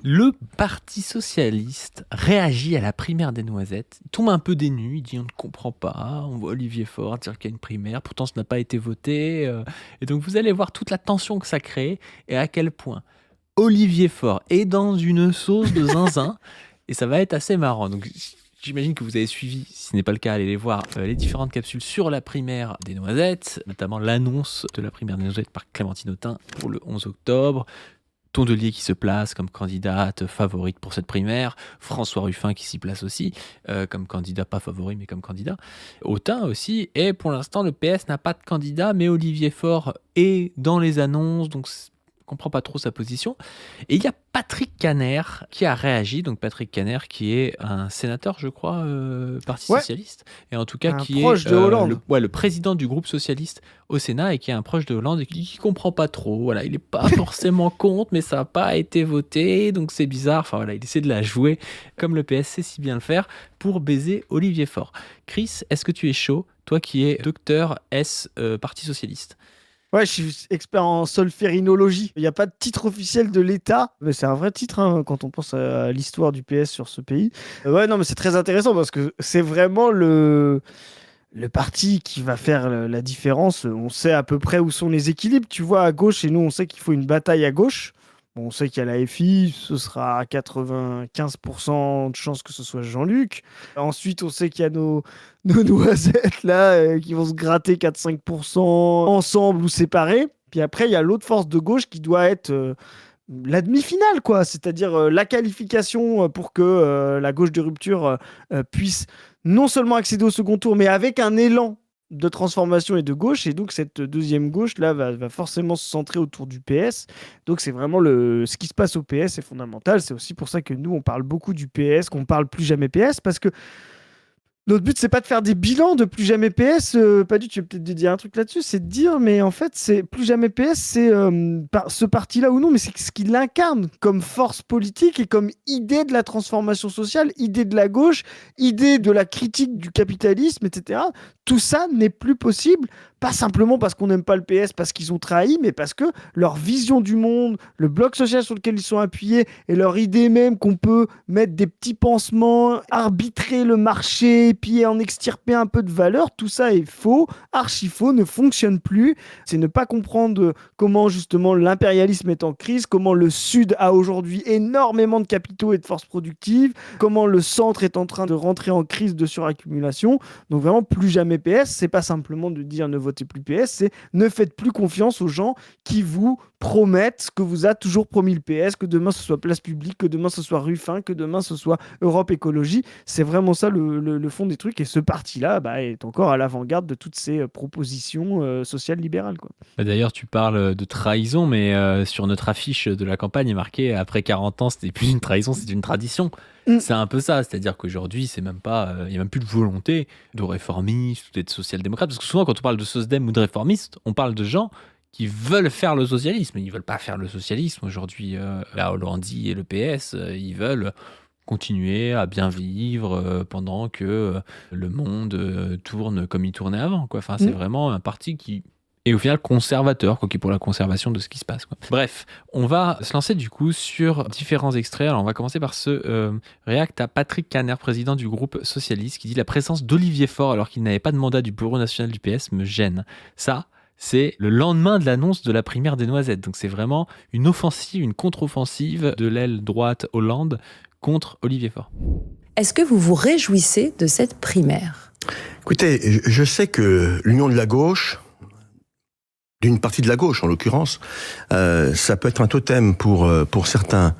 Le Parti socialiste réagit à la primaire des Noisettes. Il tombe un peu des nues, il dit on ne comprend pas, on voit Olivier Faure dire qu'il y a une primaire, pourtant ce n'a pas été voté. Et donc vous allez voir toute la tension que ça crée et à quel point Olivier Faure est dans une sauce de zinzin et ça va être assez marrant. Donc j'imagine que vous avez suivi, si ce n'est pas le cas, allez les voir, les différentes capsules sur la primaire des Noisettes, notamment l'annonce de la primaire des Noisettes par Clémentine Autain pour le 11 octobre. Tondelier qui se place comme candidate favorite pour cette primaire, François Ruffin qui s'y place aussi, comme candidat, pas favori, mais comme candidat. Autain aussi, et pour l'instant, le PS n'a pas de candidat, mais Olivier Faure est dans les annonces, donc on ne comprend pas trop sa position. Et il y a Patrick Kanner qui a réagi, donc Patrick Kanner qui est un sénateur, je crois, Parti Socialiste, et en tout cas qui proche est de Hollande. le président du groupe socialiste au Sénat et qui est un proche de Hollande et qui comprend pas trop. Voilà, il n'est pas forcément contre, mais ça n'a pas été voté, donc c'est bizarre. Enfin voilà, il essaie de la jouer comme le PS sait si bien le faire pour baiser Olivier Faure. Chris, est-ce que tu es chaud, toi qui es docteur S Parti Socialiste? Ouais, je suis expert en solférinologie. Il n'y a pas de titre officiel de l'État, mais c'est un vrai titre hein, quand on pense à l'histoire du PS sur ce pays. Ouais, non, mais c'est très intéressant parce que c'est vraiment le parti qui va faire la différence. On sait à peu près où sont les équilibres. Tu vois, à gauche, et nous, on sait qu'il faut une bataille à gauche. Bon, on sait qu'il y a la FI, ce sera à 95% de chances que ce soit Jean-Luc. Ensuite, on sait qu'il y a nos noisettes là qui vont se gratter 4-5% ensemble ou séparés. Puis après, il y a l'autre force de gauche qui doit être la demi-finale, quoi. C'est-à-dire la qualification pour que la gauche de rupture puisse non seulement accéder au second tour, mais avec un élan de transformation et de gauche. Et donc, cette deuxième gauche-là va forcément se centrer autour du PS. Donc, c'est vraiment ce qui se passe au PS est fondamental. C'est aussi pour ça que nous, on parle beaucoup du PS, qu'on parle plus jamais PS, parce que notre but, c'est pas de faire des bilans de plus jamais PS. Pas du tout, tu veux peut-être dire un truc là-dessus, c'est de dire, mais en fait, c'est plus jamais PS, c'est ce parti-là ou non, mais c'est ce qu'il incarne comme force politique et comme idée de la transformation sociale, idée de la gauche, idée de la critique du capitalisme, etc. Tout ça n'est plus possible, pas simplement parce qu'on n'aime pas le PS, parce qu'ils ont trahi, mais parce que leur vision du monde, le bloc social sur lequel ils sont appuyés et leur idée même qu'on peut mettre des petits pansements, arbitrer le marché, et puis en extirper un peu de valeur, tout ça est faux, archi faux, ne fonctionne plus. C'est ne pas comprendre comment justement l'impérialisme est en crise, comment le Sud a aujourd'hui énormément de capitaux et de forces productives, comment le centre est en train de rentrer en crise de suraccumulation. Donc vraiment, plus jamais PS, c'est pas simplement de dire ne votez plus PS, c'est ne faites plus confiance aux gens qui vous promettent ce que vous a toujours promis le PS, que demain ce soit Place Publique, que demain ce soit Ruffin, que demain ce soit Europe Écologie. C'est vraiment ça le fond des trucs. Et ce parti-là est encore à l'avant-garde de toutes ces propositions sociales libérales, quoi. D'ailleurs, tu parles de trahison, mais sur notre affiche de la campagne, il est marqué après 40 ans, c'était plus une trahison, c'est une tradition. C'est un peu ça, c'est-à-dire qu'aujourd'hui, c'est même pas, il n'y a même plus de volonté de réformistes ou d'être social-démocrate, parce que souvent, quand on parle de socialdem ou de réformistes, on parle de gens qui veulent faire le socialisme. Ils ne veulent pas faire le socialisme. Aujourd'hui, la Hollandie et le PS, ils veulent continuer à bien vivre pendant que le monde tourne comme il tournait avant, quoi. Enfin, c'est vraiment un parti qui est au final conservateur, quoi, qui est pour la conservation de ce qui se passe, quoi. Bref, on va se lancer du coup sur différents extraits. Alors, on va commencer par ce réact à Patrick Kanner, président du groupe socialiste, qui dit « La présence d'Olivier Faure, alors qu'il n'avait pas de mandat du bureau national du PS, me gêne. » Ça, c'est le lendemain de l'annonce de la primaire des Noisettes. Donc c'est vraiment une offensive, une contre-offensive de l'aile droite Hollande contre Olivier Faure. Est-ce que vous vous réjouissez de cette primaire ? Écoutez, je sais que l'union de la gauche, d'une partie de la gauche en l'occurrence, ça peut être un totem pour certains.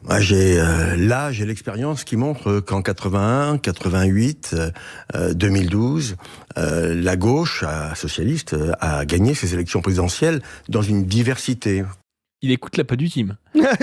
Moi, j'ai l'âge et l'expérience qui montrent qu'en 81, 88, 2012, la gauche socialiste a gagné ses élections présidentielles dans une diversité. Il écoute la Pod Ultime.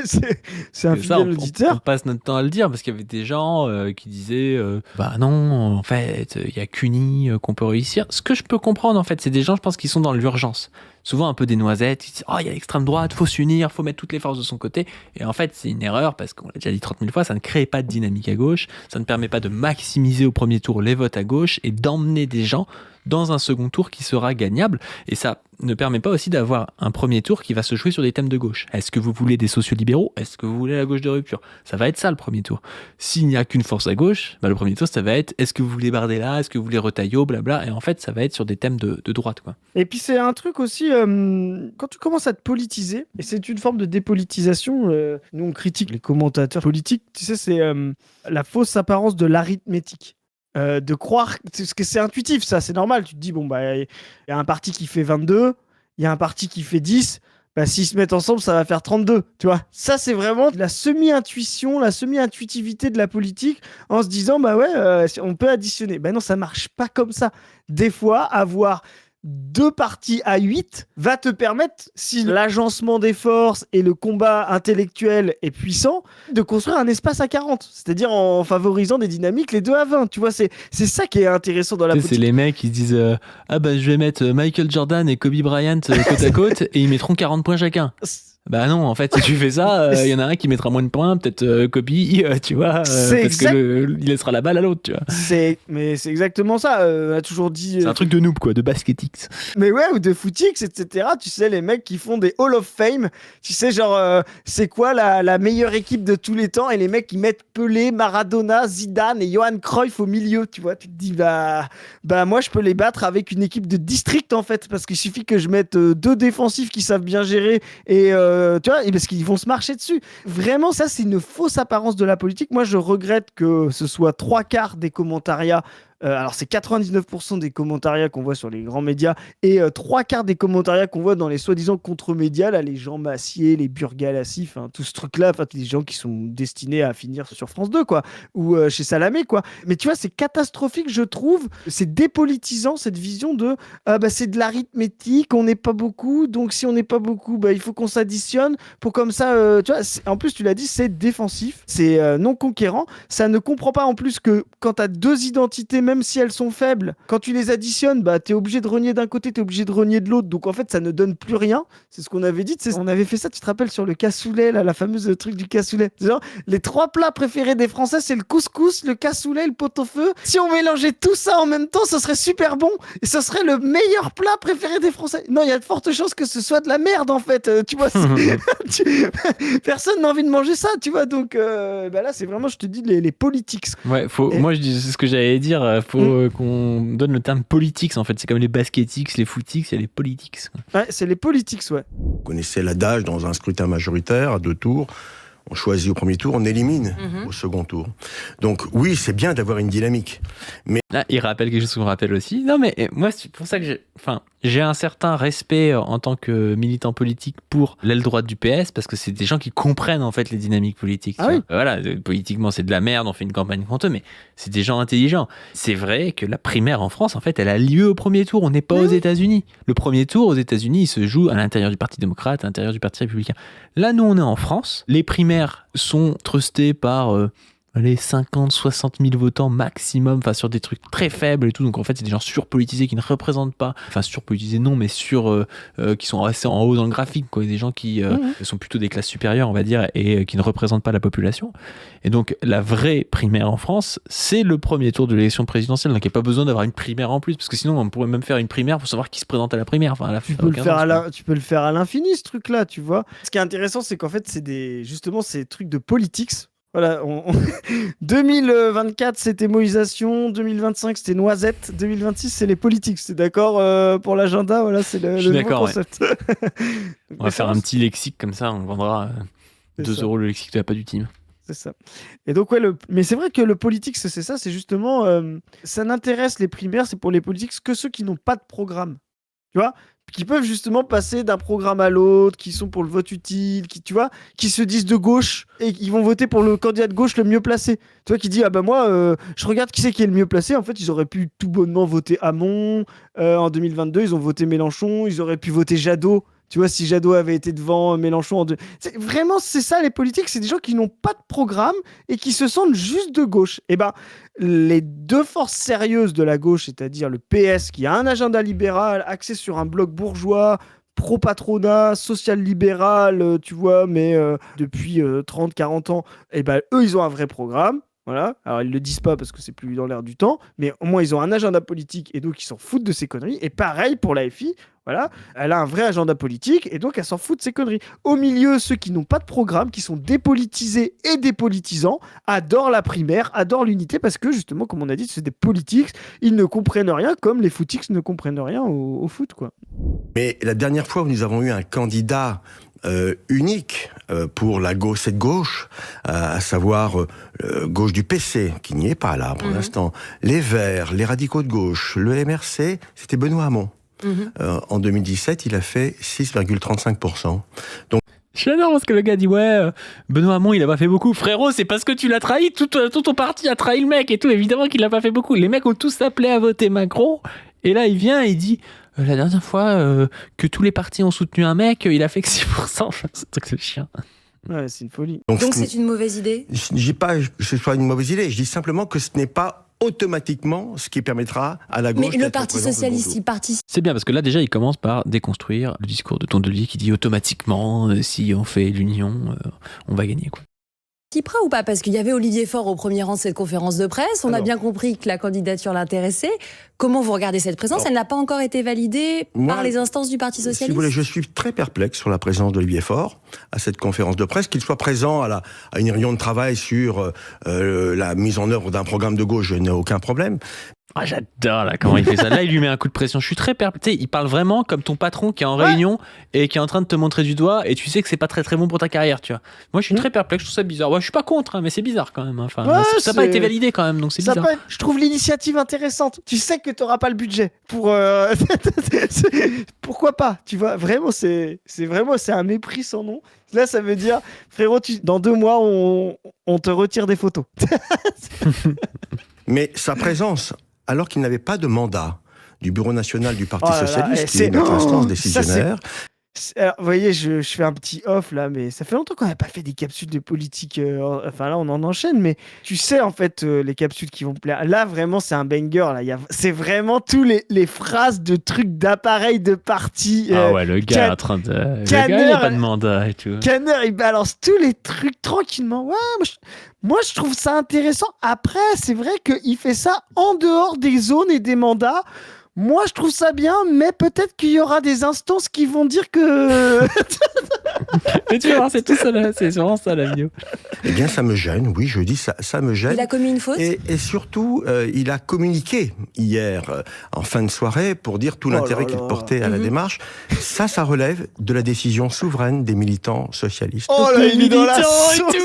C'est un fidèle auditeur. On passe notre temps à le dire parce qu'il y avait des gens qui disaient bah non, en fait, il n'y a qu'uni qu'on peut réussir. Ce que je peux comprendre, en fait, c'est des gens, je pense, qui sont dans l'urgence. Souvent un peu des noisettes, qui disent oh, il y a l'extrême droite, faut s'unir, faut mettre toutes les forces de son côté. Et en fait, c'est une erreur parce qu'on l'a déjà dit 30 000 fois, ça ne crée pas de dynamique à gauche, ça ne permet pas de maximiser au premier tour les votes à gauche et d'emmener des gens dans un second tour qui sera gagnable. Et ça ne permet pas aussi d'avoir un premier tour qui va se jouer sur des thèmes de gauche. Est-ce que vous voulez des sociolibéraux ? Est-ce que vous voulez la gauche de rupture ? Ça va être ça le premier tour. S'il n'y a qu'une force à gauche, le premier tour, ça va être est-ce que vous voulez Bardella ? Est-ce que vous voulez Retailleau ? Blabla. Et en fait, ça va être sur des thèmes de droite, quoi. Et puis c'est un truc aussi, quand tu commences à te politiser, et c'est une forme de dépolitisation, nous on critique les commentateurs politiques, tu sais, c'est la fausse apparence de l'arithmétique. De croire, parce que c'est intuitif ça, c'est normal, tu te dis, bon bah, il y a un parti qui fait 22, il y a un parti qui fait 10, bah, s'ils se mettent ensemble, ça va faire 32, tu vois. Ça, c'est vraiment la semi-intuition, la semi-intuitivité de la politique, en se disant, bah ouais, on peut additionner. Bah non, ça marche pas comme ça. Des fois, avoir 2 parties à 8 va te permettre, si l'agencement des forces et le combat intellectuel est puissant, de construire un espace à 40. C'est-à-dire en favorisant des dynamiques les 2 à 20. Tu vois, c'est ça qui est intéressant dans la Tu sais, politique. c'est les mecs qui se disent ah bah je vais mettre Michael Jordan et Kobe Bryant côte à côte et ils mettront 40 points chacun. Bah non, en fait, si tu fais ça, il y en a un qui mettra moins de points, peut-être Kobe, tu vois, parce que il laissera la balle à l'autre, tu vois. Mais c'est exactement ça. On a toujours dit. C'est un truc de noob, quoi, de basketix. Mais ouais, ou de footix, etc. Tu sais, les mecs qui font des Hall of Fame. Tu sais, genre, c'est quoi la meilleure équipe de tous les temps ? Et les mecs qui mettent Pelé, Maradona, Zidane et Johan Cruyff au milieu. Tu vois, tu te dis, bah moi, je peux les battre avec une équipe de district, en fait. Parce qu'il suffit que je mette 2 défensifs qui savent bien gérer et. Tu vois, parce qu'ils vont se marcher dessus. Vraiment, ça, c'est une fausse apparence de la politique. Moi, je regrette que ce soit 3/4 des commentariats. Alors, c'est 99% des commentariats qu'on voit sur les grands médias et 3/4 des commentariats qu'on voit dans les soi-disant contre-médias, là, les Jean Massier, les Burgalassi, tout ce truc-là, des gens qui sont destinés à finir sur France 2, quoi, ou chez Salamé, quoi. Mais tu vois, c'est catastrophique, je trouve. C'est dépolitisant, cette vision de c'est de l'arithmétique, on n'est pas beaucoup, donc si on n'est pas beaucoup, il faut qu'on s'additionne pour comme ça, tu vois, en plus, tu l'as dit, c'est défensif, c'est non conquérant. Ça ne comprend pas en plus que quand tu as 2 identités, même si elles sont faibles, quand tu les additionnes, t'es obligé de renier d'un côté, t'es obligé de renier de l'autre. Donc en fait, ça ne donne plus rien. C'est ce qu'on avait dit. On avait fait ça, tu te rappelles, sur le cassoulet, là, la fameuse truc du cassoulet. Genre, les 3 plats préférés des Français, c'est le couscous, le cassoulet, le pot-au-feu. Si on mélangeait tout ça en même temps, ce serait super bon. Et ce serait le meilleur plat préféré des Français. Non, il y a de fortes chances que ce soit de la merde, en fait. Tu vois, personne n'a envie de manger ça, tu vois. Donc là, c'est vraiment, je te dis, les politiques. Ouais, moi, c'est ce que j'allais dire. Faut qu'on donne le terme politics, en fait. C'est comme les basketix, les footix, il y a les politics. Ouais, c'est les politics, ouais. Vous connaissez l'adage, dans un scrutin majoritaire, à 2 tours, on choisit au premier tour, on élimine au second tour. Donc oui, c'est bien d'avoir une dynamique. Mais là, il rappelle quelque chose qu'on rappelle aussi. Non, mais moi, c'est pour ça que j'ai un certain respect en tant que militant politique pour l'aile droite du PS, parce que c'est des gens qui comprennent en fait les dynamiques politiques. Ah oui. Voilà, politiquement c'est de la merde, on fait une campagne contre eux, mais c'est des gens intelligents. C'est vrai que la primaire en France, en fait, elle a lieu au premier tour. On n'est pas aux États-Unis. Le premier tour aux États-Unis, il se joue à l'intérieur du Parti démocrate, à l'intérieur du Parti républicain. Là, nous, on est en France. Les primaires sont trustées par les 50, 60 000 votants maximum, sur des trucs très faibles et tout. Donc en fait, c'est des gens surpolitisés qui ne représentent pas, surpolitisés non, mais qui sont assez en haut dans le graphique, quoi. Des gens qui sont plutôt des classes supérieures, on va dire, et qui ne représentent pas la population. Et donc la vraie primaire en France, c'est le premier tour de l'élection présidentielle. Donc il n'y a pas besoin d'avoir une primaire en plus, parce que sinon on pourrait même faire une primaire pour savoir qui se présente à la primaire. Tu peux le faire à l'infini, ce truc-là, tu vois. Ce qui est intéressant, c'est qu'en fait, c'est justement ces trucs de politics. Voilà, 2024 c'était Moïsation, 2025 c'était Noisette, 2026 c'est les politiques. C'est d'accord pour l'agenda, voilà, c'est le nouveau concept. Ouais. On va faire un petit lexique comme ça, on vendra 2 € le lexique de la pas du team. C'est ça. Et donc mais c'est vrai que le politique c'est ça, c'est justement ça n'intéresse les primaires, c'est pour les politiques que ceux qui n'ont pas de programme. Tu vois, qui peuvent justement passer d'un programme à l'autre, qui sont pour le vote utile, qui se disent de gauche et qui vont voter pour le candidat de gauche le mieux placé. Tu vois, qui dit moi, je regarde qui c'est qui est le mieux placé. En fait, ils auraient pu tout bonnement voter Hamon. En 2022, ils ont voté Mélenchon. Ils auraient pu voter Jadot. Tu vois, si Jadot avait été devant Mélenchon Vraiment, c'est ça, les politiques. C'est des gens qui n'ont pas de programme et qui se sentent juste de gauche. Et les 2 forces sérieuses de la gauche, c'est-à-dire le PS, qui a un agenda libéral axé sur un bloc bourgeois, pro-patronat, social-libéral, tu vois, mais depuis 30-40 ans, eux, ils ont un vrai programme. Voilà. Alors, ils le disent pas parce que c'est plus dans l'air du temps, mais au moins, ils ont un agenda politique et donc ils s'en foutent de ces conneries. Et pareil pour la FI. Voilà, elle a un vrai agenda politique et donc elle s'en fout de ces conneries. Au milieu, ceux qui n'ont pas de programme, qui sont dépolitisés et dépolitisants, adorent la primaire, adorent l'unité parce que justement, comme on a dit, c'est des politiques, ils ne comprennent rien comme les footix ne comprennent rien au foot, quoi. Mais la dernière fois où nous avons eu un candidat unique pour la gauche, cette gauche, à savoir gauche du PC, qui n'y est pas là pour l'instant, les Verts, les radicaux de gauche, le MRC, c'était Benoît Hamon. En 2017, il a fait 6,35%. Donc, J'adore parce que le gars dit Benoît Hamon il a pas fait beaucoup. Frérot, c'est parce que tu l'as trahi, tout ton parti a trahi le mec et tout, évidemment qu'il a pas fait beaucoup. Les mecs ont tous appelé à voter Macron et là il vient et il dit la dernière fois que tous les partis ont soutenu un mec, il a fait que 6%. C'est truc c'est chien. Ouais, c'est une folie. Donc c'est une mauvaise idée ? Je ne dis pas que ce soit une mauvaise idée, je dis simplement que ce n'est pas automatiquement ce qui permettra à la gauche Mais le d'être Parti présent au second socialiste tour. y participe. C'est bien parce que là déjà il commence par déconstruire le discours de Tondelier qui dit automatiquement si on fait l'union on va gagner quoi. Participera ou pas ? Parce qu'il y avait Olivier Faure au premier rang de cette conférence de presse. On a bien compris que la candidature l'intéressait. Comment vous regardez cette présence ? Elle n'a pas encore été validée par les instances du Parti socialiste ? Si vous voulez, je suis très perplexe sur la présence d'Olivier Faure à cette conférence de presse. Qu'il soit présent à une réunion de travail sur la mise en œuvre d'un programme de gauche, je n'ai aucun problème. Ah, j'adore là comment il fait ça. Là, il lui met un coup de pression. Je suis très perplexe. Tu sais, il parle vraiment comme ton patron qui est en réunion et qui est en train de te montrer du doigt et tu sais que c'est pas très très bon pour ta carrière, tu vois. Moi, je suis très perplexe. Je trouve ça bizarre. Ouais, je suis pas contre, hein, mais c'est bizarre quand même. Enfin, ça n'a pas été validé quand même, donc c'est bizarre. Je trouve l'initiative intéressante. Tu sais que tu n'auras pas le budget pour. Pourquoi pas ? Tu vois, vraiment, c'est un mépris sans nom. Là, ça veut dire, frérot, dans 2 mois, on te retire des photos. Mais sa présence, alors qu'il n'avait pas de mandat du Bureau national du Parti socialiste, qui est notre instance décisionnaire. Alors, vous voyez, je fais un petit off là, mais ça fait longtemps qu'on n'a pas fait des capsules de politique. Enfin là, on en enchaîne, mais tu sais en fait les capsules qui vont me plaire. Là, vraiment, c'est un banger. Là, c'est vraiment tous les phrases de trucs d'appareils de parti. Ah ouais, le gars est en train de. Le gars, il n'a pas de mandat et tout. Canner, il balance tous les trucs tranquillement. Ouais, moi, je trouve ça intéressant. Après, c'est vrai qu'il fait ça en dehors des zones et des mandats. Moi, je trouve ça bien, mais peut-être qu'il y aura des instances qui vont dire que... Mais tu vas voir, c'est tout ça, là. C'est vraiment ça, la vidéo. Eh bien, ça me gêne, oui, je dis ça me gêne. Il a commis une faute ? Et surtout, il a communiqué hier, en fin de soirée, pour dire tout l'intérêt qu'il portait à la démarche. Ça relève de la décision souveraine des militants socialistes. Oh là, il est dans la sauce. Et tout.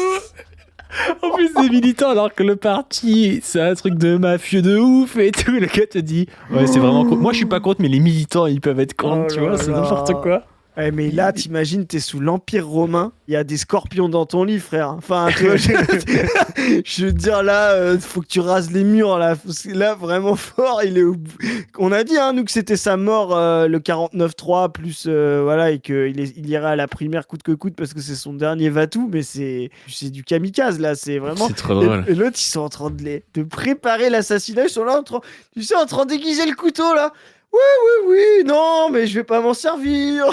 En plus des militants alors que le parti c'est un truc de mafieux de ouf et tout, le gars te dit ouais c'est vraiment cool. Moi je suis pas contre mais les militants ils peuvent être contre, tu vois, c'est n'importe quoi. Ouais, mais là, t'imagines, t'es sous l'Empire romain, il y a des scorpions dans ton lit, frère. Enfin, tu vois, je veux dire, là, faut que tu rases les murs, là. Parce que là, vraiment fort, il est au bout. On a dit, nous, que c'était sa mort, le 49-3, plus, voilà, et qu'il irait à la primaire coûte que coûte parce que c'est son dernier va-tout, mais c'est du kamikaze, là, c'est vraiment... C'est trop drôle. Et l'autre, ils sont en train de préparer l'assassinat, ils sont là, en train d'aiguiser le couteau, là. Oui, non, mais je vais pas m'en servir.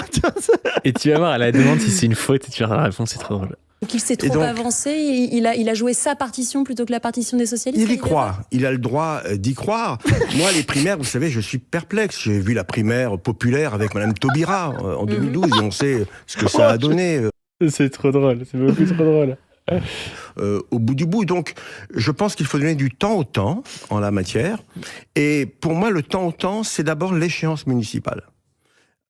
Et tu vas voir, à la demande si c'est une faute et tu vas la réponse, c'est trop drôle. Donc il s'est trop avancé, il a joué sa partition plutôt que la partition des socialistes. Il y croit, il a le droit d'y croire. Moi, les primaires, vous savez, je suis perplexe. J'ai vu la primaire populaire avec Madame Taubira en 2012 et on sait ce que ça a donné. C'est trop drôle, c'est beaucoup trop drôle. Au bout du bout. Donc, je pense qu'il faut donner du temps au temps en la matière. Et pour moi, le temps au temps, c'est d'abord l'échéance municipale.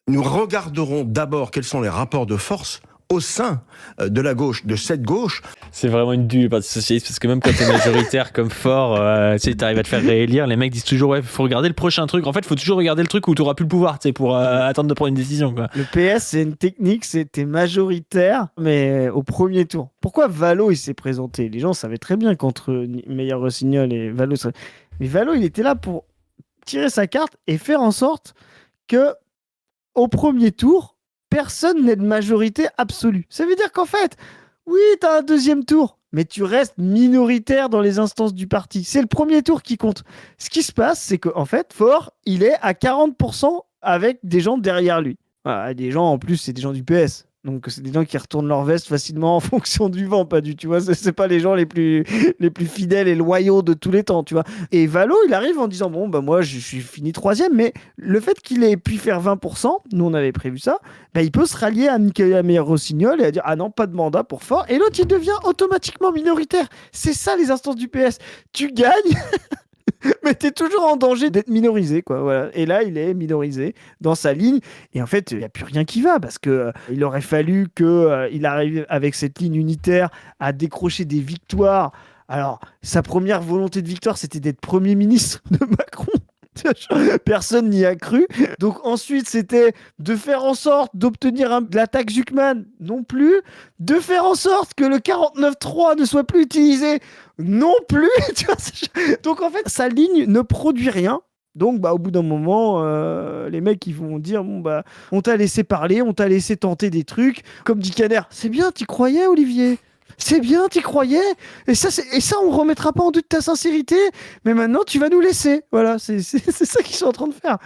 Nous regarderons d'abord quels sont les rapports de force au sein de la gauche, de cette gauche. C'est vraiment une due, le Parti socialiste, parce que même quand t'es majoritaire comme fort, tu sais, t'arrives à te faire réélire, les mecs disent toujours, ouais, faut regarder le prochain truc. En fait, faut toujours regarder le truc où t'auras plus le pouvoir, tu sais, pour attendre de prendre une décision, quoi. Le PS, c'est une technique, t'es majoritaire, mais au premier tour. Pourquoi Valo, il s'est présenté ? Les gens savaient très bien qu'entre Meyer-Rossignol et Valo... Mais Valo, il était là pour tirer sa carte et faire en sorte que, au premier tour, personne n'est de majorité absolue. Ça veut dire qu'en fait, oui, t'as un deuxième tour, mais tu restes minoritaire dans les instances du parti. C'est le premier tour qui compte. Ce qui se passe, c'est qu'en fait, Faure, il est à 40% avec des gens derrière lui. Voilà, des gens, en plus, c'est des gens du PS. Donc c'est des gens qui retournent leur veste facilement en fonction du vent, pas du, tu vois, c'est pas les gens les plus fidèles et loyaux de tous les temps, tu vois. Et Valo, il arrive en disant bon bah moi je suis fini 3e, mais le fait qu'il ait pu faire 20%, nous on avait prévu ça, bah, il peut se rallier à Nicolas Meyer-Rossignol et à dire ah non pas de mandat pour Faure, et l'autre il devient automatiquement minoritaire. C'est ça les instances du PS, tu gagnes. Mais t'es toujours en danger d'être minorisé, quoi. Voilà. Et là, il est minorisé dans sa ligne. Et en fait, il n'y a plus rien qui va parce que il aurait fallu qu'il arrive avec cette ligne unitaire à décrocher des victoires. Alors, sa première volonté de victoire, c'était d'être Premier ministre de Macron. Personne n'y a cru. Donc ensuite, c'était de faire en sorte d'obtenir de la taxe Zuckman, non plus. De faire en sorte que le 49.3 ne soit plus utilisé, non plus. Tu vois, donc en fait, sa ligne ne produit rien. Donc bah, au bout d'un moment, les mecs ils vont dire bon bah on t'a laissé parler, on t'a laissé tenter des trucs. Comme dit Caner, c'est bien, t'y croyais Olivier. C'est bien, t'y croyais. Et ça, on remettra pas en doute ta sincérité. Mais maintenant, tu vas nous laisser. Voilà, c'est ça qu'ils sont en train de faire.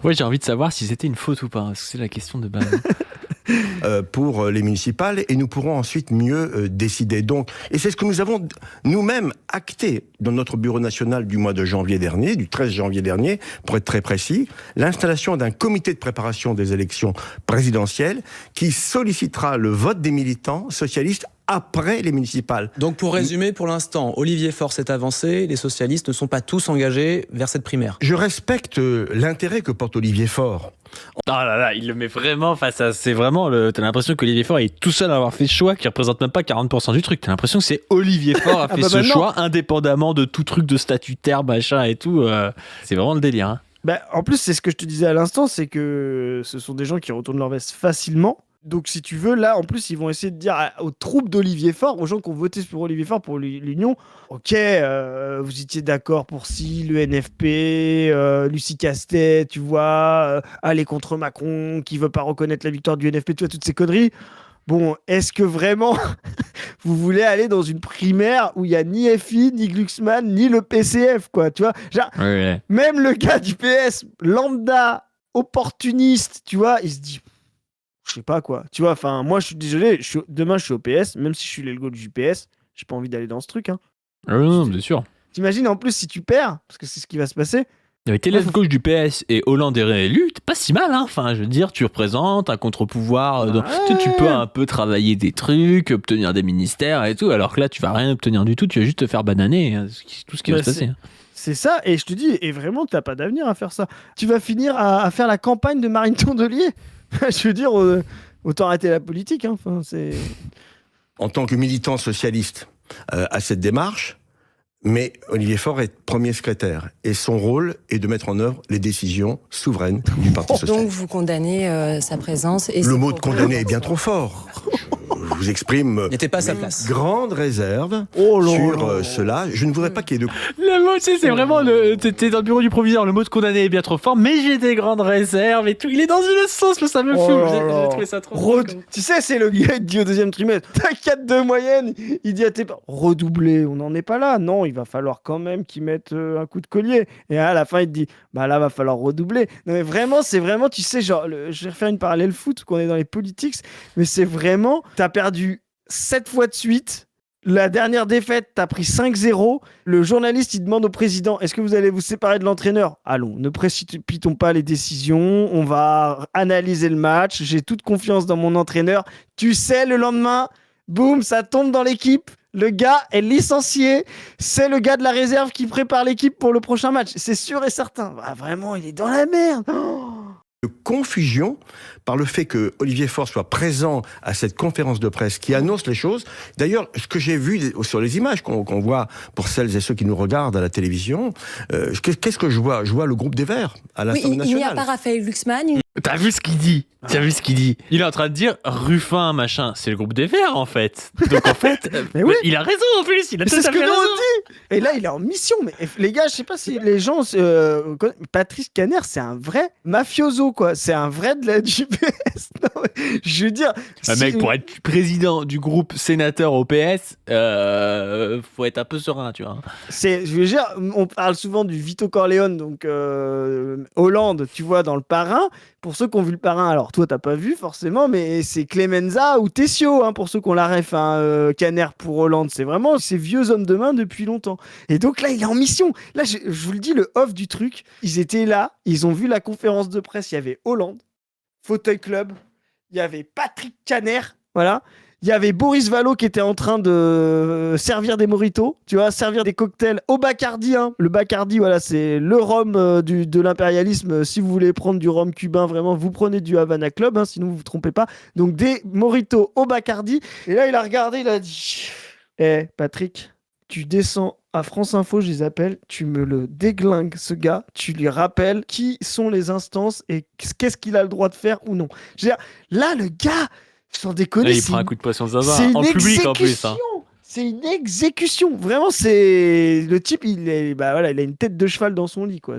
Ouais, j'ai envie de savoir si c'était une faute ou pas. Parce que c'est la question de base. Pour les municipales, et nous pourrons ensuite mieux décider. Donc, et c'est ce que nous avons nous-mêmes acté dans notre bureau national du mois de janvier dernier, du 13 janvier dernier, pour être très précis, l'installation d'un comité de préparation des élections présidentielles qui sollicitera le vote des militants socialistes après les municipales. Donc pour résumer, pour l'instant, Olivier Faure s'est avancé, les socialistes ne sont pas tous engagés vers cette primaire. Je respecte l'intérêt que porte Olivier Faure. Oh là là, il le met vraiment face à... C'est vraiment... T'as l'impression qu'Olivier Faure est tout seul à avoir fait ce choix qui représente même pas 40% du truc. T'as l'impression que c'est Olivier Faure a fait ce choix indépendamment de tout truc de statutaire, machin et tout. C'est vraiment le délire. Hein. Bah, en plus, c'est ce que je te disais à l'instant, c'est que ce sont des gens qui retournent leur veste facilement. Donc, si tu veux, là, en plus, ils vont essayer de dire aux troupes d'Olivier Faure, aux gens qui ont voté pour Olivier Faure, pour l'Union, ok, vous étiez d'accord pour si, le NFP, Lucie Castet, tu vois, aller contre Macron, qui veut pas reconnaître la victoire du NFP, tu vois, toutes ces conneries. Bon, est-ce que vraiment vous voulez aller dans une primaire où il n'y a ni FI, ni Glucksmann, ni le PCF, quoi, tu vois, genre, ouais. Même le gars du PS, lambda, opportuniste, tu vois, il se dit... Je sais pas quoi. Tu vois, enfin, moi, je suis désolé. Demain, je suis au PS. Même si je suis l'aile gauche du PS, j'ai pas envie d'aller dans ce truc. Hein. Ah oui, non, bien sûr. T'imagines en plus si tu perds, parce que c'est ce qui va se passer. Avec tes l'aile gauche du PS et Hollande est réélu, t'es pas si mal. Hein. Enfin, je veux dire, tu représentes un contre-pouvoir. Tu peux un peu travailler des trucs, obtenir des ministères et tout. Alors que là, tu vas rien obtenir du tout. Tu vas juste te faire bananer. Hein, tout ce qui va se passer. C'est ça, et je te dis, et vraiment, t'as pas d'avenir à faire ça. Tu vas finir à faire la campagne de Marine Tondelier. Je veux dire, autant arrêter la politique. Hein. Enfin, en tant que militant socialiste à cette démarche, mais Olivier Faure est premier secrétaire. Et son rôle est de mettre en œuvre les décisions souveraines du Parti socialiste. Donc vous condamnez sa présence. Et le mot de condamner est bien trop fort. Je vous exprime n'était pas à sa place. Grande réserve sur cela. Je ne voudrais pas qu'il y ait de... Le mot, c'est vraiment t'es dans le bureau du proviseur, le mot de condamné est bien trop fort, mais j'ai des grandes réserves et tout. Il est dans une sauce, mais ça me fume. J'ai trouvé ça trop drôle. Tu sais, c'est le gars qui dit au deuxième trimestre, t'as 4 de moyenne. Il dit à tes parents, redoubler, on n'en est pas là. Non, il va falloir quand même qu'ils mettent un coup de collier. Et à la fin, il te dit, bah là, va falloir redoubler. Non, mais vraiment, c'est vraiment, tu sais, genre, je vais refaire une parallèle foot, qu'on est dans les politiques, mais c'est vraiment, t'as perdu 7 fois de suite. La dernière défaite, t'as pris 5-0. Le journaliste, il demande au président, est-ce que vous allez vous séparer de l'entraîneur ? Allons, ne précipitons pas les décisions. On va analyser le match. J'ai toute confiance dans mon entraîneur. Tu sais, le lendemain, boum, ça tombe dans l'équipe. Le gars est licencié. C'est le gars de la réserve qui prépare l'équipe pour le prochain match. C'est sûr et certain. Bah, vraiment, il est dans la merde. De confusion par le fait que Olivier Faure soit présent à cette conférence de presse qui annonce les choses. D'ailleurs, ce que j'ai vu sur les images qu'on voit pour celles et ceux qui nous regardent à la télévision, qu'est-ce que je vois ? Je vois le groupe des Verts à l'Assemblée nationale. Il n'y a pas Raphaël Glucksmann. T'as vu ce qu'il dit ? Il est en train de dire Ruffin, machin. C'est le groupe des Verts, en fait. Donc, en fait, mais oui. Il a raison, en plus. Il a c'est ce que raison. nous dit. Et là, il est en mission. Mais les gars, je sais pas si les gens... Patrice Caner, c'est un vrai mafioso, quoi. C'est un vrai du PS. Non, Je veux dire. Mec, pour être président du groupe sénateur au PS, faut être un peu serein, tu vois. Je veux dire, on parle souvent du Vito Corleone, donc Hollande, tu vois, dans Le Parrain. Pour ceux qui ont vu Le Parrain, alors toi, t'as pas vu forcément, mais c'est Clemenza ou Tessio, hein, pour ceux qui ont la ref, hein, Caner pour Hollande. C'est vraiment ces vieux hommes de main depuis longtemps. Et donc là, il est en mission. Là, je vous le dis, le off du truc, ils étaient là, ils ont vu la conférence de presse, il y avait Hollande, Fauteuil Club, il y avait Patrick Caner, voilà. Il y avait Boris Vallaud qui était en train de servir des mojitos, tu vois, servir des cocktails au Bacardi. Hein. Le Bacardi, voilà, c'est le rhum de l'impérialisme. Si vous voulez prendre du rhum cubain, vraiment, vous prenez du Havana Club, hein, sinon vous vous trompez pas. Donc des mojitos au Bacardi. Et là, il a regardé, il a dit Patrick, tu descends à France Info, je les appelle, tu me le déglingues, ce gars, tu lui rappelles qui sont les instances et qu'est-ce qu'il a le droit de faire ou non. Je veux dire, là, le gars... Sans déconner, là, il prend un coup de poisson zinzin en public en plus. Hein. C'est une exécution. Vraiment, c'est le type. Il a une tête de cheval dans son lit, quoi.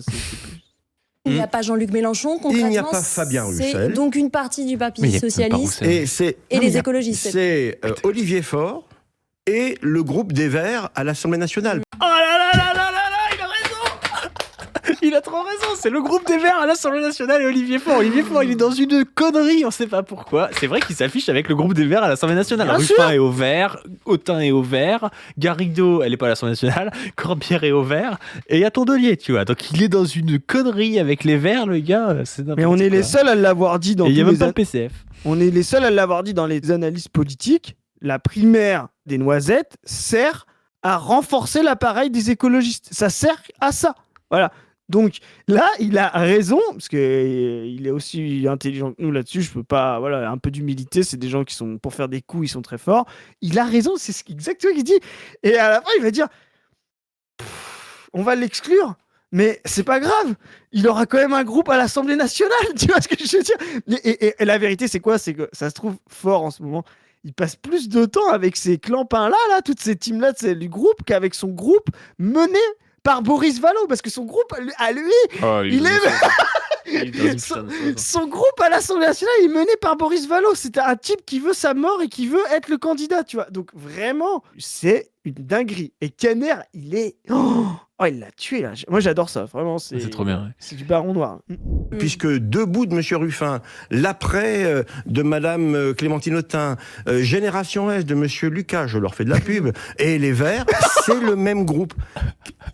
Il n'y a pas Jean-Luc Mélenchon, concrètement. Il n'y a pas Fabien Roussel. C'est donc une partie du Parti socialiste et les écologistes. C'est Olivier Faure et le groupe des Verts à l'Assemblée nationale. Oh là là là là là là, il a raison. Il a trop raison, c'est le groupe des Verts à l'Assemblée nationale et Olivier Faure. Olivier Faure, il est dans une connerie, on sait pas pourquoi. C'est vrai qu'il s'affiche avec le groupe des Verts à l'Assemblée nationale. Ruffin est au vert, Autain est au vert, Garrido, elle est pas à l'Assemblée nationale, Corbière est au vert, et il y a Tondelier, tu vois. Donc il est dans une connerie avec les Verts, le gars. Mais on est les seuls à l'avoir dit dans il y a même pas le PCF. On est les seuls à l'avoir dit dans les analyses politiques. La primaire des Noisettes sert à renforcer l'appareil des écologistes. Ça sert à ça. Voilà. Donc là, il a raison, parce qu'il est aussi intelligent que nous là-dessus. Je peux pas, voilà, un peu d'humilité. C'est des gens qui sont, pour faire des coups, ils sont très forts. Il a raison, c'est exactement ce qu'il dit. Et à la fin, il va dire on va l'exclure, mais c'est pas grave. Il aura quand même un groupe à l'Assemblée nationale. Tu vois ce que je veux dire et la vérité, c'est quoi? C'est que ça se trouve fort en ce moment. Il passe plus de temps avec ces clampins-là, toutes ces teams-là du groupe, qu'avec son groupe mené par Boris Vallaud, parce que son groupe, à lui, il est... son groupe à l'Assemblée nationale, il est mené par Boris Vallaud. C'est un type qui veut sa mort et qui veut être le candidat, tu vois. Donc vraiment, c'est une dinguerie. Et Caner, il est... Oh, il l'a tué, là. Moi, j'adore ça. Vraiment, c'est trop bien. Ouais. C'est du baron noir. Puisque debout de M. Ruffin, l'après de Mme Clémentine Autain, Génération S de M. Lucas, je leur fais de la pub, et les Verts, c'est le même groupe.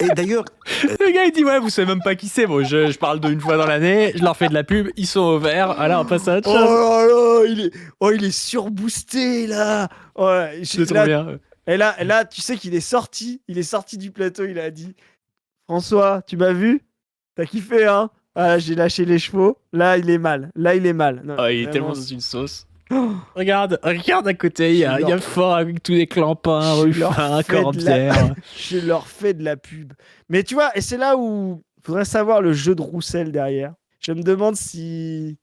Et d'ailleurs... Le gars, il dit, ouais, vous savez même pas qui c'est. Bon, je parle d'une fois dans l'année, je leur fais de la pub, ils sont au vert. Alors, on passe à autre chose. Oh là là, il est surboosté, là. Ouais, c'est trop bien. Et là, tu sais qu'il est sorti du plateau, il a dit François, tu m'as vu? T'as kiffé, hein? Ah, j'ai lâché les chevaux. Là, il est mal. Non, oh, il est tellement dans une sauce. Regarde à côté, il y a Fort avec tous les clampins, Ruffin, Corbière. Je leur fais de la pub. Mais tu vois, et c'est là où il faudrait savoir le jeu de Roussel derrière. Je me demande si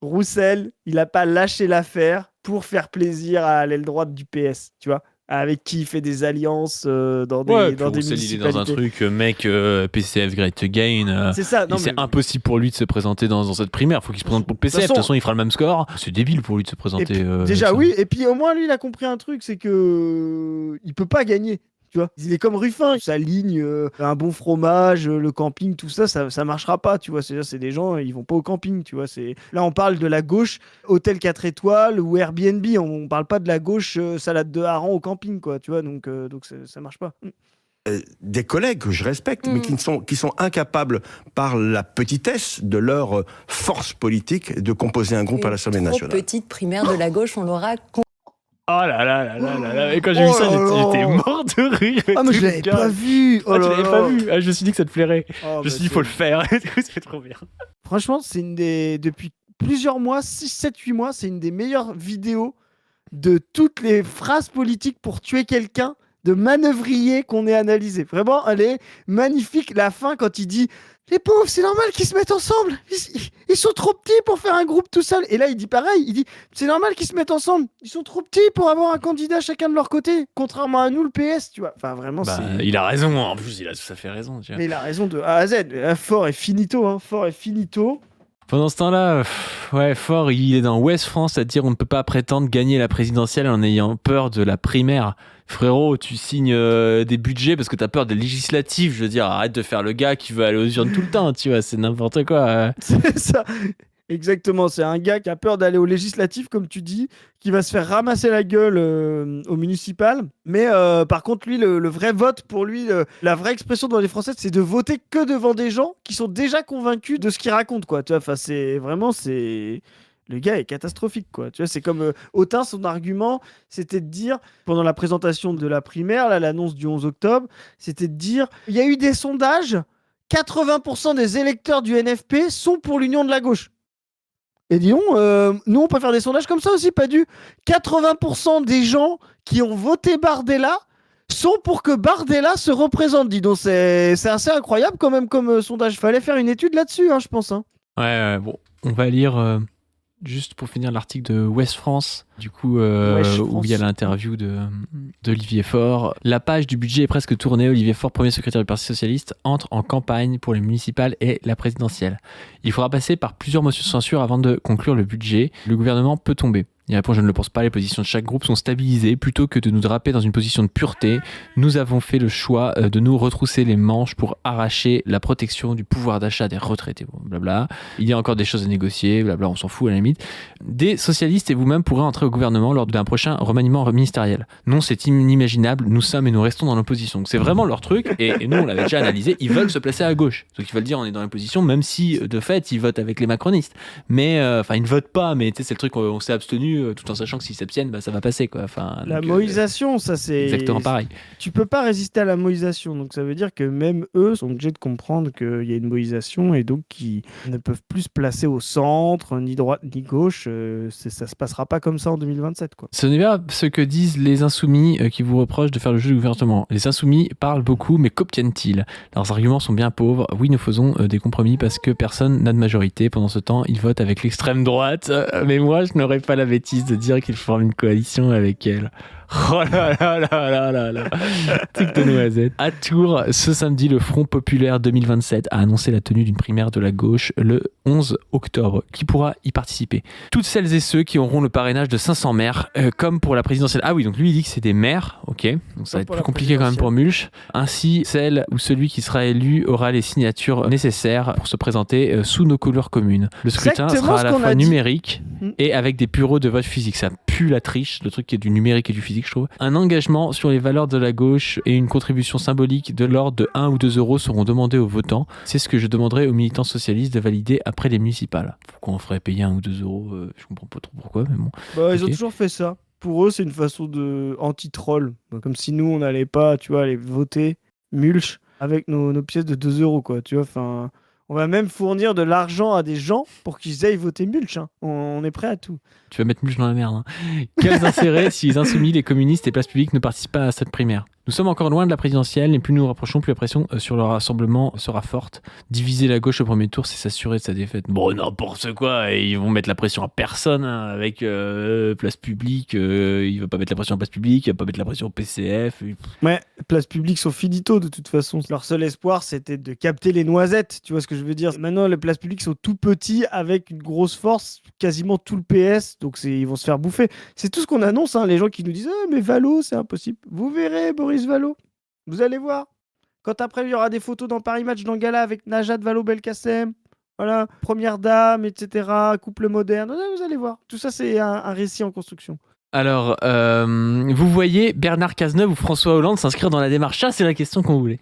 Roussel, il a pas lâché l'affaire pour faire plaisir à l'aile droite du PS, tu vois? Avec qui il fait des alliances dans des municipalités. Il est dans un truc, mec, PCF Great Again. C'est ça. C'est impossible pour lui de se présenter dans cette primaire. Faut qu'il se présente pour PCF. De toute façon, il fera le même score. C'est débile pour lui de se présenter. Puis, déjà, oui. Et puis, au moins, lui, il a compris un truc, c'est que il peut pas gagner. Tu vois, il est comme Ruffin, sa ligne, un bon fromage, le camping, tout ça, ça marchera pas, tu vois. C'est des gens, ils vont pas au camping, tu vois. Là, on parle de la gauche, hôtel 4 étoiles ou Airbnb. On parle pas de la gauche, salade de hareng au camping, quoi, tu vois. Donc ça marche pas. Des collègues que je respecte, mais qui sont incapables, par la petitesse de leur force politique, de composer un groupe à l'Assemblée nationale. Petite primaire de la gauche, on l'aura. Oh là là là là là là. Et quand j'ai vu ça, j'étais mort de rire. Ah, mais je l'avais pas vu. Tu l'avais pas vu. Ah, je me suis dit que ça te plairait. Je me suis dit, il faut le faire. C'est trop bien. Franchement, c'est depuis plusieurs mois, 6, 7, 8 mois, c'est une des meilleures vidéos de toutes les phrases politiques pour tuer quelqu'un, de manœuvrier qu'on ait analysé. Vraiment, elle est magnifique. La fin, quand il dit les pauvres, c'est normal qu'ils se mettent ensemble. Ils sont trop petits pour faire un groupe tout seul. Et là, il dit pareil. Il dit c'est normal qu'ils se mettent ensemble. Ils sont trop petits pour avoir un candidat chacun de leur côté. Contrairement à nous, le PS, tu vois. Enfin, vraiment, il a raison. En plus, il a tout à fait raison. Tu vois. Mais il a raison de A à Z. Fort et finito. Hein. Fort et finito. Pendant ce temps-là, Faure, il est dans Ouest France à dire on ne peut pas prétendre gagner la présidentielle en ayant peur de la primaire. Frérot, tu signes des budgets parce que t'as peur des législatives. Je veux dire, arrête de faire le gars qui veut aller aux urnes tout le temps, tu vois, c'est n'importe quoi. C'est ça. Exactement, c'est un gars qui a peur d'aller aux législatives, comme tu dis, qui va se faire ramasser la gueule au municipal. Mais par contre, lui, le vrai vote pour lui, la vraie expression dans les Français, c'est de voter que devant des gens qui sont déjà convaincus de ce qu'il raconte, quoi. Tu vois, enfin, c'est vraiment, c'est... Le gars est catastrophique, quoi. Tu vois, c'est comme Autain, son argument, c'était de dire, pendant la présentation de la primaire, là, l'annonce du 11 octobre, c'était de dire, il y a eu des sondages, 80% des électeurs du NFP sont pour l'union de la gauche. Et disons, nous, on peut faire des sondages comme ça aussi, pas du 80% des gens qui ont voté Bardella sont pour que Bardella se représente. Dis donc, c'est assez incroyable quand même comme sondage. Fallait faire une étude là-dessus, je pense. Ouais, bon, on va lire juste pour finir l'article de Ouest France, du coup, où il y a l'interview d'Olivier Faure. La page du budget est presque tournée. Olivier Faure, premier secrétaire du Parti Socialiste, entre en campagne pour les municipales et la présidentielle. Il faudra passer par plusieurs motions de censure avant de conclure le budget. Le gouvernement peut tomber. Il répond, je ne le pense pas, les positions de chaque groupe sont stabilisées. Plutôt que de nous draper dans une position de pureté, nous avons fait le choix de nous retrousser les manches pour arracher la protection du pouvoir d'achat des retraités. Bon, blabla. Il y a encore des choses à négocier, blabla, on s'en fout à la limite. Des socialistes et vous-même pourrez entrer au gouvernement lors d'un prochain remaniement ministériel. Non, c'est inimaginable, nous sommes et nous restons dans l'opposition. Donc c'est vraiment leur truc, et nous on l'avait déjà analysé, ils veulent se placer à gauche. Donc ils veulent dire on est dans l'opposition, même si de fait ils votent avec les macronistes. Mais, enfin ils ne votent pas, mais c'est le truc on s'est abstenu tout en sachant que s'ils s'abstiennent, ça va passer, quoi. Enfin, la moïsation, ça c'est... Exactement pareil. Tu peux pas résister à la moïsation, donc ça veut dire que même eux sont obligés de comprendre qu'il y a une moïsation et donc qu'ils ne peuvent plus se placer au centre, ni droite ni gauche. Ça se passera pas comme ça en 2027, quoi. Ce n'est pas ce que disent les insoumis qui vous reprochent de faire le jeu du gouvernement. Les insoumis parlent beaucoup, mais qu'obtiennent-ils? Leurs arguments sont bien pauvres. Oui, nous faisons des compromis parce que personne n'a de majorité. Pendant ce temps, ils votent avec l'extrême droite. Mais moi, je n'aurais pas la bêtise de dire qu'ils forment une coalition avec elle. Oh là là là là là là. Tic de noisette. À Tours, ce samedi, le Front Populaire 2027 a annoncé la tenue d'une primaire de la gauche le 11 octobre. Qui pourra y participer? Toutes celles et ceux qui auront le parrainage de 500 maires, comme pour la présidentielle. Ah oui, donc lui il dit que c'est des maires, ok. Donc ça va être plus compliqué quand même pour Mulch. Ainsi, celle ou celui qui sera élu aura les signatures nécessaires pour se présenter sous nos couleurs communes. Le scrutin sera à la fois numérique et avec des bureaux de vote physique. Ça pue la triche, le truc qui est du numérique et du physique, je trouve. Un engagement sur les valeurs de la gauche et une contribution symbolique de l'ordre de 1 ou 2 euros seront demandés aux votants. C'est ce que je demanderai aux militants socialistes de valider après les municipales. Pourquoi on ferait payer 1 ou 2 euros Je comprends pas trop pourquoi, mais bon. Bah, ils ont toujours fait ça. Pour eux, c'est une façon de anti-troll. Comme si nous, on n'allait pas, tu vois, aller voter Mulch avec nos pièces de 2 euros, quoi. Tu vois, enfin... On va même fournir de l'argent à des gens pour qu'ils aillent voter Mulch. On est prêt à tout. Tu vas mettre Mulch dans la merde. Hein. Quels intérêts si les insoumis, les communistes et places publiques ne participent pas à cette primaire? Nous sommes encore loin de la présidentielle, et plus nous nous rapprochons, plus la pression sur le rassemblement sera forte. Diviser la gauche au premier tour, c'est s'assurer de sa défaite. Bon, n'importe quoi, ils vont mettre la pression à personne avec place publique. Il va pas mettre la pression à place publique, il va pas mettre la pression au PCF. Ouais, place publique sont finito de toute façon. Leur seul espoir, c'était de capter les noisettes. Tu vois ce que je veux dire? Maintenant, les places publiques sont tout petits avec une grosse force, quasiment tout le PS, donc ils vont se faire bouffer. C'est tout ce qu'on annonce, les gens qui nous disent mais Valo, c'est impossible. Vous verrez, Boris Valo. Vous allez voir. Quand après, il y aura des photos dans Paris Match dans le gala avec Najat Vallaud-Belkacem, voilà, première dame, etc., couple moderne. Vous allez voir. Tout ça, c'est un récit en construction. Alors, vous voyez Bernard Cazeneuve ou François Hollande s'inscrire dans la démarche? Ça, c'est la question qu'on voulait.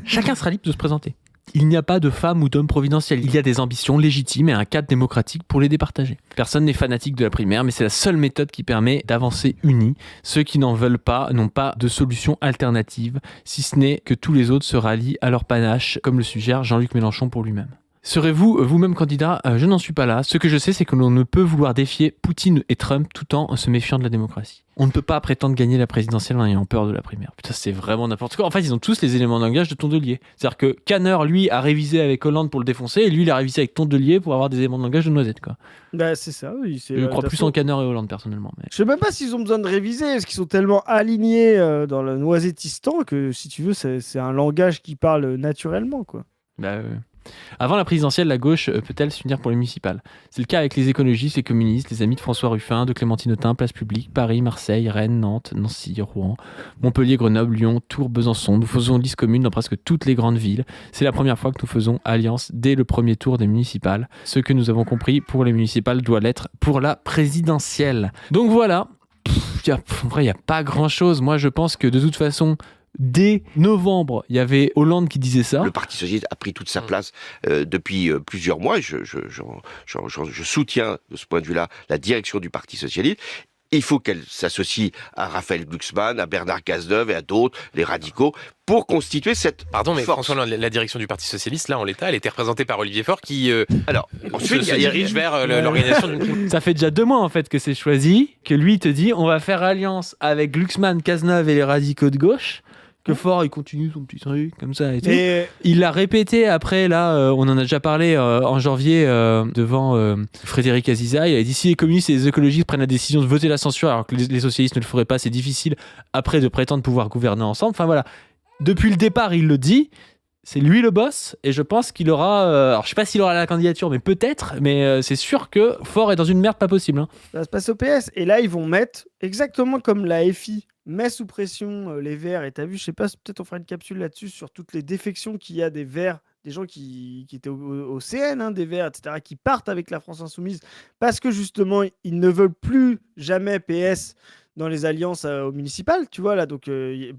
Chacun sera libre de se présenter. Il n'y a pas de femme ou d'homme providentiel. Il y a des ambitions légitimes et un cadre démocratique pour les départager. Personne n'est fanatique de la primaire, mais c'est la seule méthode qui permet d'avancer unis. Ceux qui n'en veulent pas n'ont pas de solution alternative, si ce n'est que tous les autres se rallient à leur panache, comme le suggère Jean-Luc Mélenchon pour lui-même. Serez-vous vous-même candidat? Je n'en suis pas là. Ce que je sais, c'est que l'on ne peut vouloir défier Poutine et Trump tout en se méfiant de la démocratie. On ne peut pas prétendre gagner la présidentielle en ayant peur de la primaire. Putain, c'est vraiment n'importe quoi. En fait, ils ont tous les éléments de langage de Tondelier. C'est-à-dire que Canner, lui, a révisé avec Hollande pour le défoncer, et lui, il a révisé avec Tondelier pour avoir des éléments de langage de Noisette, quoi. Bah, c'est ça, oui. Je crois plus en Canner et Hollande, personnellement. Mais... Je sais même pas s'ils ont besoin de réviser, parce qu'ils sont tellement alignés dans le noisettistan que, si tu veux, c'est un langage qui parle naturellement, quoi. Bah, Avant la présidentielle, la gauche peut-elle s'unir pour les municipales ? C'est le cas avec les écologistes, les communistes, les amis de François Ruffin, de Clémentine Autain, Place Publique, Paris, Marseille, Rennes, Nantes, Nancy, Rouen, Montpellier, Grenoble, Lyon, Tours, Besançon. Nous faisons liste commune dans presque toutes les grandes villes. C'est la première fois que nous faisons alliance dès le premier tour des municipales. Ce que nous avons compris pour les municipales doit l'être pour la présidentielle. Donc voilà, en vrai, il n'y a pas grand-chose. Moi, je pense que de toute façon, dès novembre, il y avait Hollande qui disait ça. Le Parti socialiste a pris toute sa place depuis plusieurs mois. Je soutiens de ce point de vue-là la direction du Parti socialiste. Il faut qu'elle s'associe à Raphaël Glucksmann, à Bernard Cazeneuve et à d'autres, les radicaux, pour constituer cette Pardon, mais force. François, la direction du Parti socialiste, là, en l'état, elle était représentée par Olivier Faure qui Alors, ensuite, se dirige vers l'organisation d'une... Ça fait déjà 2 mois en fait que c'est choisi, que lui te dit on va faire alliance avec Glucksmann, Cazeneuve et les radicaux de gauche. Que Faure il continue son petit truc comme ça et tout. Il l'a répété après, là, on en a déjà parlé en janvier devant Frédéric Aziza. Il a dit si les communistes et les écologistes prennent la décision de voter la censure alors que les socialistes ne le feraient pas, c'est difficile après de prétendre pouvoir gouverner ensemble. Enfin voilà, depuis le départ, il le dit. C'est lui le boss et je pense qu'il aura. Alors je sais pas s'il aura la candidature, mais peut-être. Mais c'est sûr que Faure est dans une merde pas possible. Hein. Ça va se passer au PS. Et là, ils vont mettre exactement comme la FI met sous pression les Verts. Et t'as vu, je sais pas, peut-être on fera une capsule là-dessus sur toutes les défections qu'il y a des Verts, des gens qui étaient au CN, hein, des Verts, etc., qui partent avec la France Insoumise parce que justement, ils ne veulent plus jamais PS dans les alliances aux municipales, tu vois là. Donc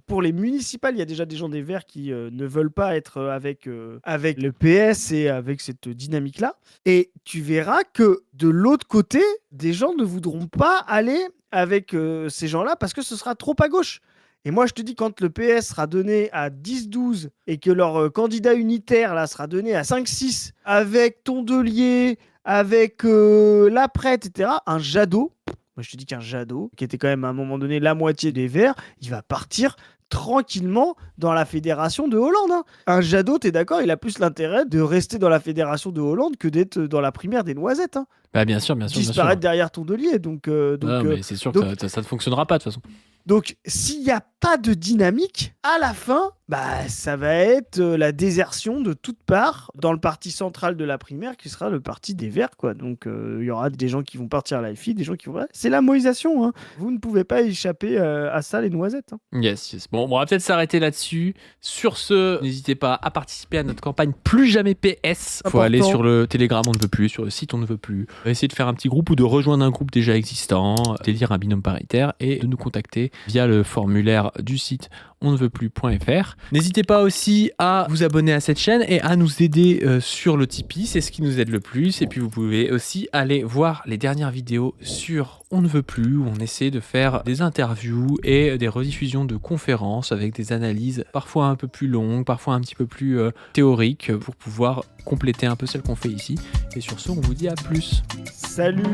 pour les municipales, il y a déjà des gens des Verts qui ne veulent pas être avec le PS et avec cette dynamique-là. Et tu verras que de l'autre côté, des gens ne voudront pas aller avec ces gens-là parce que ce sera trop à gauche. Et moi, je te dis, quand le PS sera donné à 10-12 et que leur candidat unitaire là sera donné à 5-6 avec Tondelier, avec Laprette, etc., un Jadot. Moi, je te dis qu'un Jadot, qui était quand même à un moment donné la moitié des Verts, il va partir tranquillement dans la fédération de Hollande. Hein. Un Jadot, t'es d'accord, il a plus l'intérêt de rester dans la fédération de Hollande que d'être dans la primaire des Noisettes. Hein. Bah bien sûr. Disparaître derrière Tondelier. Mais c'est sûr que ça ne fonctionnera pas de toute façon. Donc, s'il n'y a pas de dynamique, à la fin, ça va être la désertion de toutes parts dans le parti central de la primaire qui sera le parti des Verts, quoi. Donc, il y aura des gens qui vont partir à la FI, des gens qui vont... C'est la moïsation, hein. Vous ne pouvez pas échapper à ça, les noisettes. Hein. Yes. Bon, on va peut-être s'arrêter là-dessus. Sur ce, n'hésitez pas à participer à notre campagne Plus Jamais PS. Il faut aller sur le Telegram, on ne veut plus, sur le site, on ne veut plus. Essayer de faire un petit groupe ou de rejoindre un groupe déjà existant, d'élire un binôme paritaire et de nous contacter via le formulaire du site onneveutplus.fr. N'hésitez pas aussi à vous abonner à cette chaîne et à nous aider sur le Tipeee, c'est ce qui nous aide le plus. Et puis vous pouvez aussi aller voir les dernières vidéos sur On ne veut plus, où on essaie de faire des interviews et des rediffusions de conférences avec des analyses parfois un peu plus longues, parfois un petit peu plus théoriques, pour pouvoir compléter un peu celle qu'on fait ici. Et sur ce, on vous dit à plus. Salut.